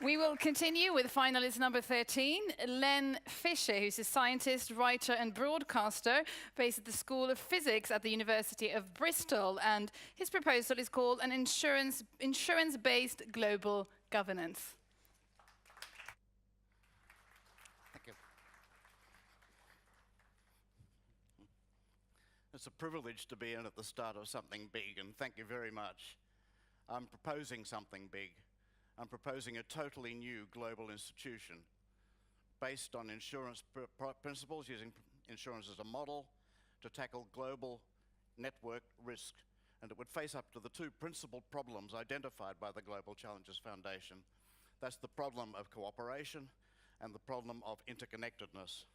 We will continue with finalist number 13, Len Fisher, who's a scientist, writer and broadcaster based at the School of Physics at the University of Bristol. And his proposal is called an insurance-based global governance. Thank you. It's a privilege to be in at the start of something big, and thank you very much. I'm proposing something big. I'm proposing a totally new global institution based on insurance principles, using insurance as a model to tackle global network risk. And it would face up to the two principal problems identified by the Global Challenges Foundation. That's the problem of cooperation and the problem of interconnectedness.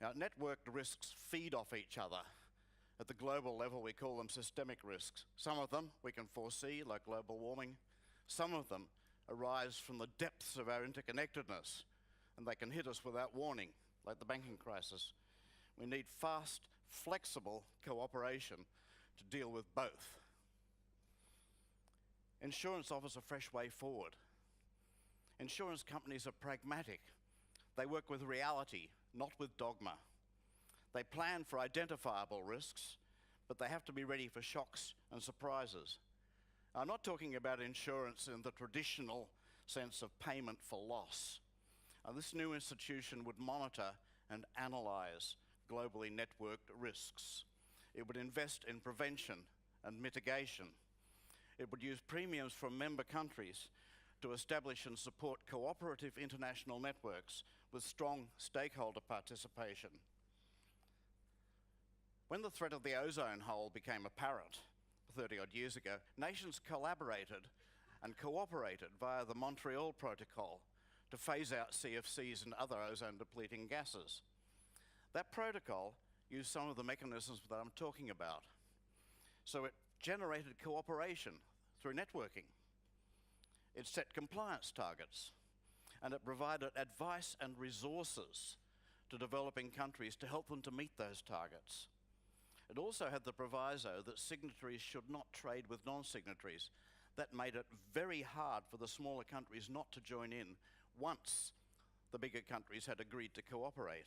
Now, networked risks feed off each other. At the global level, we call them systemic risks. Some of them we can foresee, like global warming. Some of them arise from the depths of our interconnectedness, and they can hit us without warning, like the banking crisis. We need fast, flexible cooperation to deal with both. Insurance offers a fresh way forward. Insurance companies are pragmatic. They work with reality, not with dogma. They plan for identifiable risks, but they have to be ready for shocks and surprises. I'm not talking about insurance in the traditional sense of payment for loss. This new institution would monitor and analyze globally networked risks. It would invest in prevention and mitigation. It would use premiums from member countries to establish and support cooperative international networks with strong stakeholder participation. When the threat of the ozone hole became apparent 30-odd years ago, nations collaborated and cooperated via the Montreal Protocol to phase out CFCs and other ozone-depleting gases. That protocol used some of the mechanisms that I'm talking about. So it generated cooperation through networking. It set compliance targets, and it provided advice and resources to developing countries to help them to meet those targets. It also had the proviso that signatories should not trade with non-signatories. That made it very hard for the smaller countries not to join in once the bigger countries had agreed to cooperate.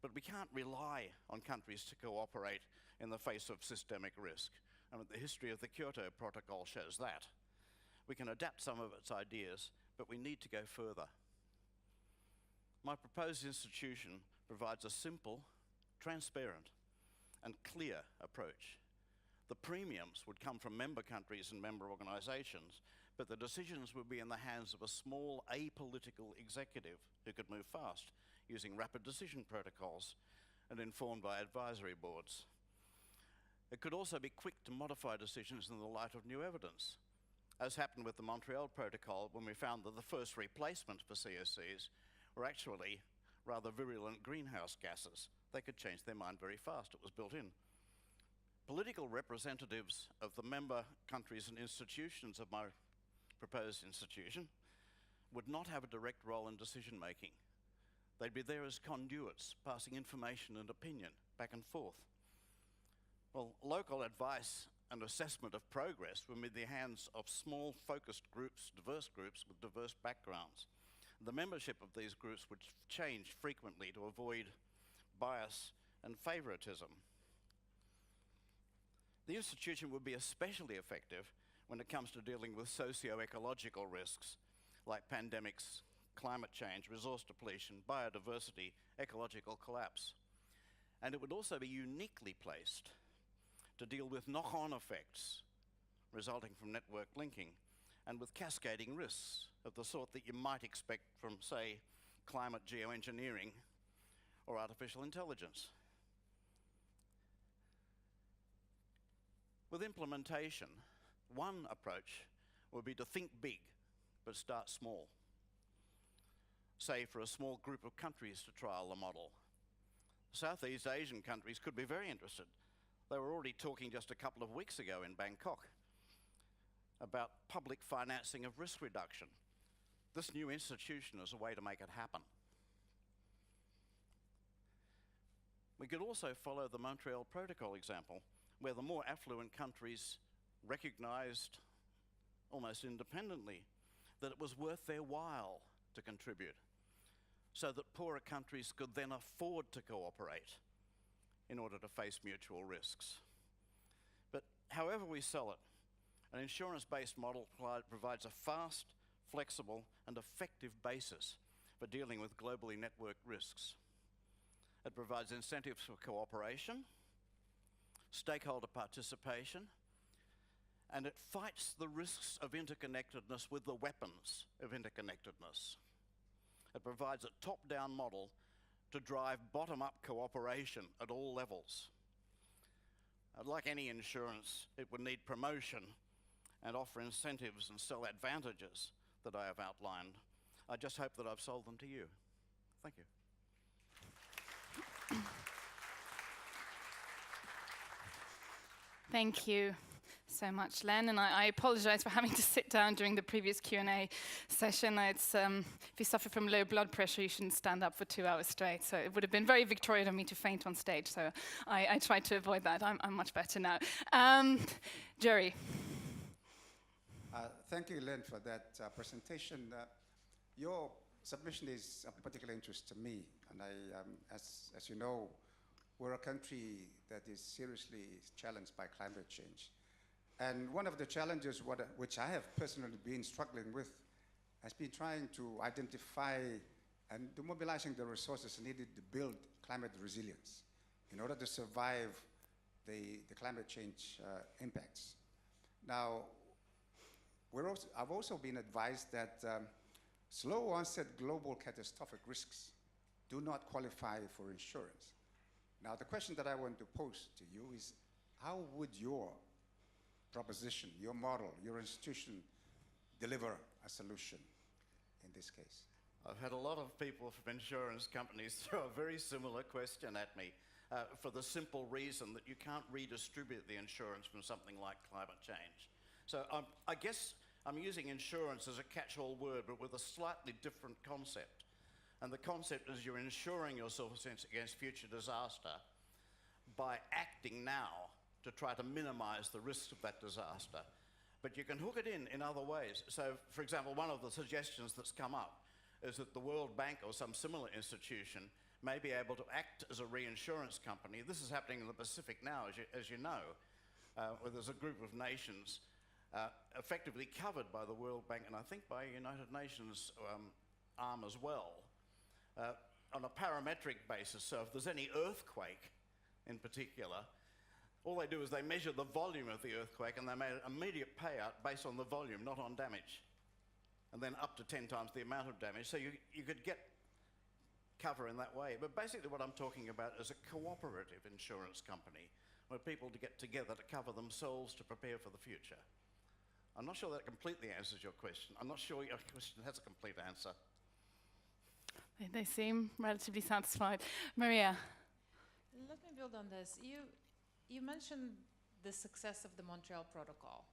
But we can't rely on countries to cooperate in the face of systemic risk. I mean, the history of the Kyoto Protocol shows that. We can adapt some of its ideas, but we need to go further. My proposed institution provides a simple, transparent, and clear approach. The premiums would come from member countries and member organizations, but the decisions would be in the hands of a small, apolitical executive who could move fast, using rapid decision protocols and informed by advisory boards. It could also be quick to modify decisions in the light of new evidence, as happened with the Montreal Protocol when we found that the first replacement for CFCs were actually rather virulent greenhouse gases. They could change their mind very fast. It was built in. Political representatives of the member countries and institutions of my proposed institution would not have a direct role in decision making. They'd be there as conduits, passing information and opinion back and forth. Well, local advice and assessment of progress were in the hands of small, focused groups, diverse groups with diverse backgrounds. The membership of these groups would change frequently to avoid bias and favoritism. The institution would be especially effective when it comes to dealing with socio-ecological risks like pandemics, climate change, resource depletion, biodiversity, ecological collapse. And it would also be uniquely placed to deal with knock-on effects resulting from network linking and with cascading risks of the sort that you might expect from, say, climate geoengineering or artificial intelligence. With implementation, one approach would be to think big, but start small. Say for a small group of countries to trial the model. Southeast Asian countries could be very interested. They were already talking just a couple of weeks ago in Bangkok about public financing of risk reduction. This new institution is a way to make it happen. We could also follow the Montreal Protocol example, where the more affluent countries recognized almost independently that it was worth their while to contribute, so that poorer countries could then afford to cooperate in order to face mutual risks. But however we sell it, an insurance-based model provides a fast, flexible, and effective basis for dealing with globally networked risks. It provides incentives for cooperation, stakeholder participation, and it fights the risks of interconnectedness with the weapons of interconnectedness. It provides a top-down model to drive bottom-up cooperation at all levels. Like any insurance, it would need promotion and offer incentives and sell advantages that I have outlined. I just hope that I've sold them to you. Thank you. Thank you so much, Len, and I apologize for having to sit down during the previous Q&A session. It's, if you suffer from low blood pressure, you shouldn't stand up for 2 hours straight, so it would have been very Victorian of me to faint on stage, so I tried to avoid that. I'm much better now. Jerry. Thank you, Len, for that presentation. Your submission is of particular interest to me, and as you know, we're a country that is seriously challenged by climate change. And one of the challenges which I have personally been struggling with has been trying to identify and to mobilizing the resources needed to build climate resilience in order to survive the climate change impacts. Now, I've also been advised that slow onset global catastrophic risks do not qualify for insurance. Now, the question that I want to pose to you is, how would your proposition, your model, your institution deliver a solution in this case? I've had a lot of people from insurance companies throw a very similar question at me for the simple reason that you can't redistribute the insurance from something like climate change. So I guess I'm using insurance as a catch-all word, but with a slightly different concept. And the concept is you're insuring yourself against future disaster by acting now to try to minimize the risks of that disaster. But you can hook it in other ways. So, for example, one of the suggestions that's come up is that the World Bank or some similar institution may be able to act as a reinsurance company. This is happening in the Pacific now, as you know, where there's a group of nations effectively covered by the World Bank, and I think by United Nations arm as well, on a parametric basis. So if there's any earthquake in particular, all they do is they measure the volume of the earthquake and they make an immediate payout based on the volume, not on damage. And then up to 10 times the amount of damage. So you could get cover in that way. But basically what I'm talking about is a cooperative insurance company where people get together to cover themselves to prepare for the future. I'm not sure that completely answers your question. I'm not sure your question has a complete answer. They seem relatively satisfied. Maria. Let me build on this. You mentioned the success of the Montreal Protocol,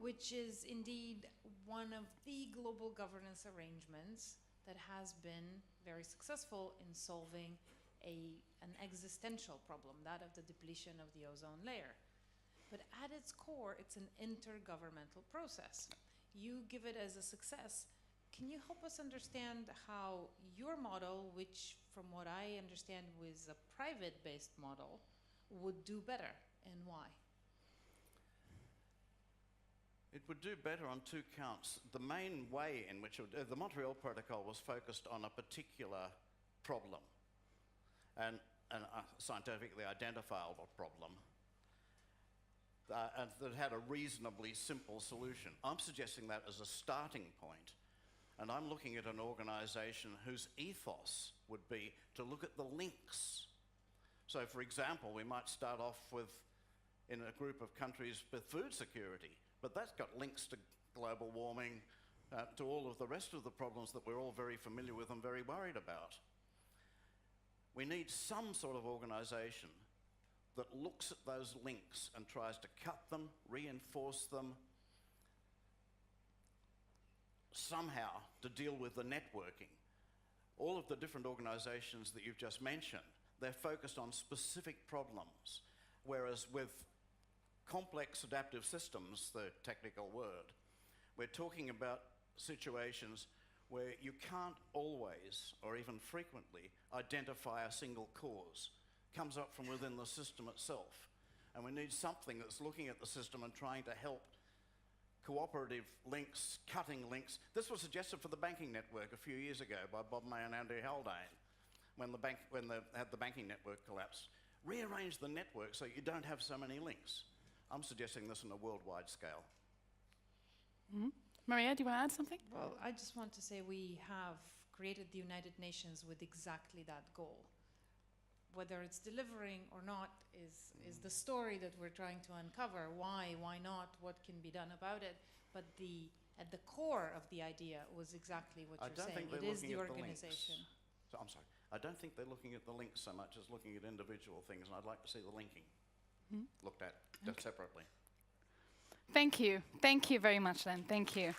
which is indeed one of the global governance arrangements that has been very successful in solving an existential problem, that of the depletion of the ozone layer. But at its core, it's an intergovernmental process. You give it as a success. Can you help us understand how your model, which from what I understand was a private-based model, would do better, and why? It would do better on two counts. The main way in which the Montreal Protocol was focused on a particular problem and a scientifically identifiable problem and that had a reasonably simple solution. I'm suggesting that as a starting point, and I'm looking at an organization whose ethos would be to look at the links. So, for example, we might start off with, in a group of countries, with food security, but that's got links to global warming, to all of the rest of the problems that we're all very familiar with and very worried about. We need some sort of organization that looks at those links and tries to cut them, reinforce them, somehow to deal with the networking. All of the different organizations that you've just mentioned, they're focused on specific problems, whereas with complex adaptive systems, the technical word, we're talking about situations where you can't always, or even frequently, identify a single cause. It comes up from within the system itself. And we need something that's looking at the system and trying to help cooperative links, cutting links. This was suggested for the banking network a few years ago by Bob May and Andy Haldane when they had the banking network collapse. Rearrange the network so you don't have so many links. I'm suggesting this on a worldwide scale. Maria, do you want to add something? Well, I just want to say we have created the United Nations with exactly that goal. Whether it's delivering or not is the story that we're trying to uncover. Why not, what can be done about it? But at the core of the idea was exactly what you're saying. It is the organization. So, I'm sorry. I don't think they're looking at the links so much as looking at individual things, and I'd like to see the linking looked at just separately. Thank you. Thank you very much, Len. Thank you.